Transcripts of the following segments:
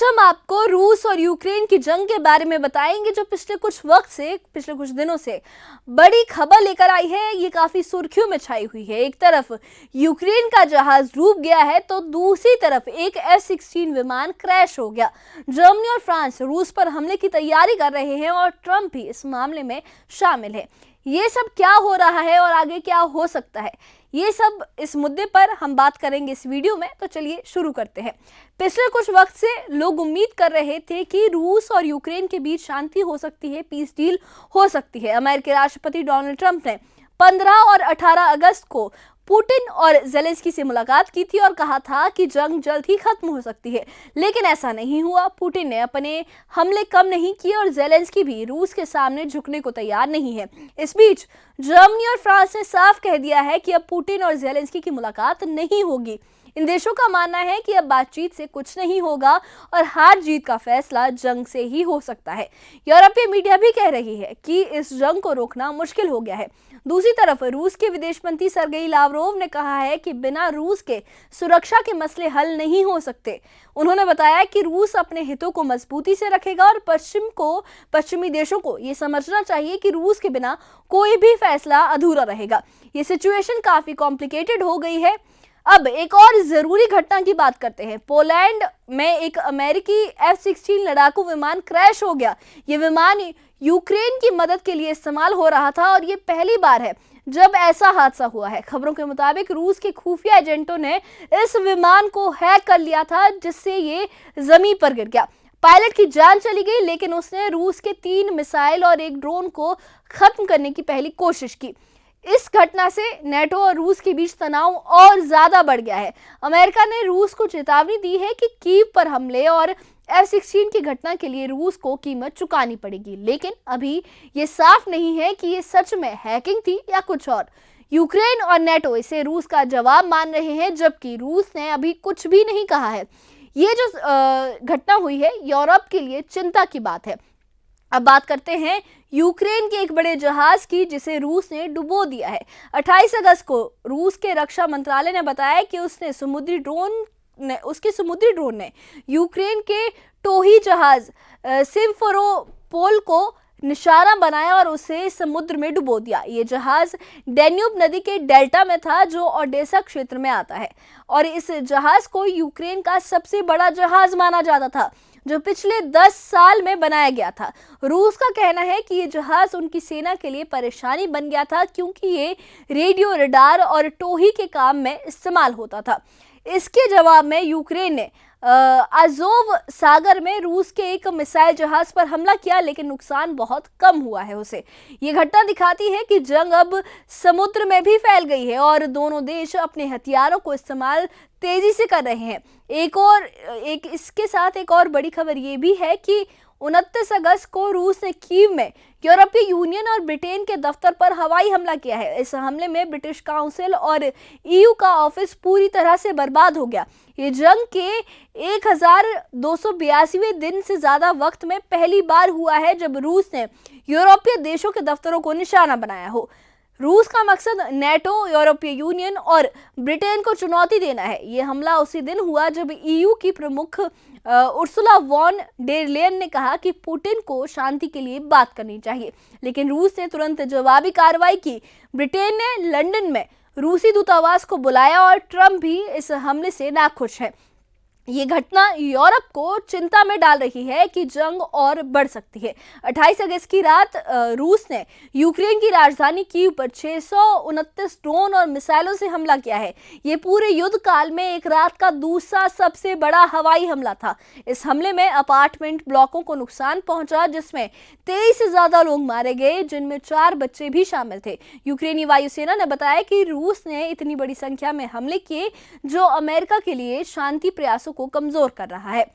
हम आपको रूस और यूक्रेन की जंग के बारे में बताएंगे, जो पिछले कुछ दिनों से बड़ी खबर लेकर आई है। ये काफी सुर्खियों में छाई हुई है। एक तरफ यूक्रेन का जहाज डूब गया है तो दूसरी तरफ एक F-16 विमान क्रैश हो गया। जर्मनी और फ्रांस रूस पर हमले की तैयारी कर रहे हैं और ट्रंप भी इस मामले में शामिल है। ये सब क्या हो रहा है और आगे क्या हो सकता है, ये सब इस मुद्दे पर हम बात करेंगे इस वीडियो में। तो चलिए शुरू करते हैं। पिछले कुछ वक्त से लोग उम्मीद कर रहे थे कि रूस और यूक्रेन के बीच शांति हो सकती है, पीस डील हो सकती है। अमेरिकी राष्ट्रपति डोनाल्ड ट्रंप ने 15 और 18 अगस्त को पुतिन और ज़ेलेंस्की से मुलाकात की थी और कहा था कि जंग जल्द ही खत्म हो सकती है, लेकिन ऐसा नहीं हुआ। पुतिन ने अपने हमले कम नहीं किए और ज़ेलेंस्की भी रूस के सामने झुकने को तैयार नहीं है। इस बीच जर्मनी और फ्रांस ने साफ कह दिया है कि अब पुतिन और ज़ेलेंस्की की मुलाकात नहीं होगी। इन देशों का मानना है कि अब बातचीत से कुछ नहीं होगा और हार जीत का फैसला जंग से ही हो सकता है। यूरोपीय मीडिया भी कह रही है कि इस जंग को रोकना मुश्किल हो गया है। दूसरी तरफ रूस के विदेश मंत्री सर्गेई लावरोव ने कहा है कि बिना रूस के सुरक्षा के मसले हल नहीं हो सकते। उन्होंने बताया कि रूस अपने हितों को मजबूती से रखेगा और पश्चिमी देशों को ये समझना चाहिए कि रूस के बिना कोई भी फैसला अधूरा रहेगा। ये सिचुएशन काफी कॉम्प्लिकेटेड हो गई है। अब एक और जरूरी घटना की बात करते हैं। पोलैंड में एक अमेरिकी F-16 लड़ाकू विमान क्रैश हो गया। ये विमान यूक्रेन की मदद के लिए इस्तेमाल हो रहा था और ये पहली बार है जब ऐसा हादसा हुआ है। खबरों के मुताबिक रूस के खुफिया एजेंटों ने इस विमान को हैक कर लिया था, जिससे ये जमीन पर गिर गया। पायलट की जान चली गई, लेकिन उसने रूस के 3 मिसाइल और एक ड्रोन को खत्म करने की पहली कोशिश की। इस घटना से नेटो और रूस के बीच तनाव और ज्यादा बढ़ गया है। अमेरिका ने रूस को चेतावनी दी है कि कीव पर हमले और F-16 की घटना के लिए रूस को कीमत चुकानी पड़ेगी, लेकिन अभी ये साफ नहीं है कि ये सच में हैकिंग थी या कुछ और। यूक्रेन और नेटो इसे रूस का जवाब मान रहे हैं, जबकि रूस ने अभी कुछ भी नहीं कहा है। ये जो घटना हुई है यूरोप के लिए चिंता की बात है। अब बात करते हैं यूक्रेन के एक बड़े जहाज की, जिसे रूस ने डुबो दिया है। 28 अगस्त को रूस के रक्षा मंत्रालय ने बताया कि उसके समुद्री ड्रोन ने यूक्रेन के टोही जहाज सिम्फेरोपोल को निशाना बनाया और उसे समुद्र में डुबो दिया। ये जहाज डैन्यूब नदी के डेल्टा में था, जो ओडेसा क्षेत्र में आता है, और इस जहाज को यूक्रेन का सबसे बड़ा जहाज माना जाता था, जो पिछले 10 साल में बनाया गया था। रूस का कहना है कि ये जहाज उनकी सेना के लिए परेशानी बन गया था, क्योंकि ये रेडियो, रडार और टोही के काम में इस्तेमाल होता था। इसके जवाब में यूक्रेन ने अज़ोव सागर में रूस के एक मिसाइल जहाज पर हमला किया, लेकिन नुकसान बहुत कम हुआ है उसे। ये घटना दिखाती है कि जंग अब समुद्र में भी फैल गई है और दोनों देश अपने हथियारों को इस्तेमाल तेजी से कर रहे हैं। इसके साथ एक और बड़ी खबर ये भी है कि 29 अगस्त को रूस ने कीव में यूरोपीय यूनियन और ब्रिटेन के दफ्तर पर हवाई हमला किया है। इस हमले में ब्रिटिश काउंसिल और EU का ऑफिस पूरी तरह से बर्बाद हो गया। ये जंग के 1282वें दिन से ज्यादा वक्त में पहली बार हुआ है जब रूस ने यूरोपीय देशों के दफ्तरों को निशाना बनाया हो। रूस का मकसद नेटो, यूरोपीय यूनियन और ब्रिटेन को चुनौती देना है। ये हमला उसी दिन हुआ जब EU की प्रमुख उर्सुला वॉन डेर लेयन ने कहा कि पुतिन को शांति के लिए बात करनी चाहिए, लेकिन रूस ने तुरंत जवाबी कार्रवाई की। ब्रिटेन ने लंदन में रूसी दूतावास को बुलाया और ट्रंप भी इस हमले से नाखुश है। ये घटना यूरोप को चिंता में डाल रही है कि जंग और बढ़ सकती है। 28 अगस्त की रात रूस ने यूक्रेन की राजधानी कीव पर 629 ड्रोन और मिसाइलों से हमला किया है। ये पूरे युद्ध काल में एक रात का दूसरा सबसे बड़ा हवाई हमला था। इस हमले में अपार्टमेंट ब्लॉकों को नुकसान पहुंचा, जिसमें 23 से ज्यादा लोग मारे गए, जिनमें 4 बच्चे भी शामिल थे। यूक्रेनी वायुसेना ने बताया कि रूस ने इतनी बड़ी संख्या में हमले किए, जो अमेरिका के लिए शांति प्रयासों को कमजोर कर रहा है।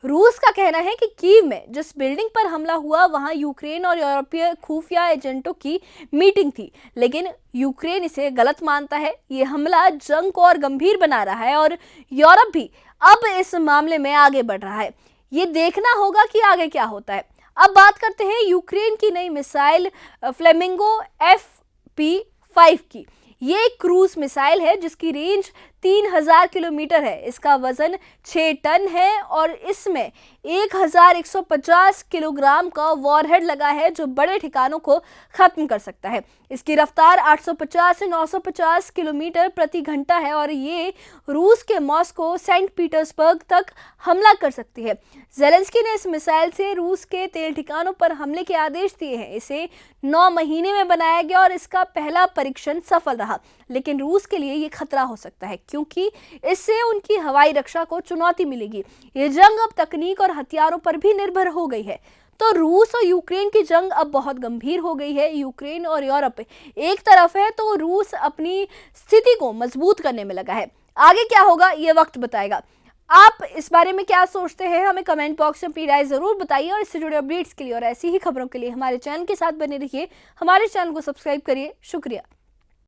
रूस का कहना है कि कीव में जिस बिल्डिंग पर हमला हुआ, वहां यूक्रेन और यूरोपीय खुफिया एजेंटों की मीटिंग थी, लेकिन यूक्रेन इसे गलत मानता है। ये हमला जंग को और गंभीर बना रहा है और यूरोप भी अब इस मामले में आगे बढ़ रहा है। ये देखना होगा कि आगे क्या होता है। अब बात करते हैं यूक्रेन की नई मिसाइल फ्लेमिंगो FP5 की। ये एक क्रूज मिसाइल है जिसकी रेंज 3000 किलोमीटर है। इसका वजन 6 टन है और इसमें 1150 किलोग्राम का वॉरहेड लगा है जो बड़े ठिकानों को खत्म कर सकता है। इसकी रफ्तार 850 से 950 किलोमीटर प्रति घंटा है और ये रूस के मॉस्को सेंट पीटर्सबर्ग तक हमला कर सकती है। ज़ेलेंस्की ने इस मिसाइल से रूस के तेल ठिकानों पर हमले के आदेश दिए हैं। इसे 9 महीने में बनाया गया और इसका पहला परीक्षण सफल रहा, लेकिन रूस के लिए ये खतरा हो सकता है क्योंकि इससे उनकी हवाई रक्षा को चुनौती मिलेगी। ये जंग अब तकनीक और हथियारों पर भी निर्भर हो गई है। तो रूस और यूक्रेन की जंग अब बहुत गंभीर हो गई है। यूक्रेन और यूरोप एक तरफ है तो रूस अपनी स्थिति को मजबूत करने में लगा है। आगे क्या होगा ये वक्त बताएगा। आप इस बारे में क्या सोचते हैं, हमें कमेंट बॉक्स में अपनी राय जरूर बताइए और इससे जुड़े अपडेट्स के लिए और ऐसी ही खबरों के लिए हमारे चैनल के साथ बने रहिए। हमारे चैनल को सब्सक्राइब करिए। शुक्रिया।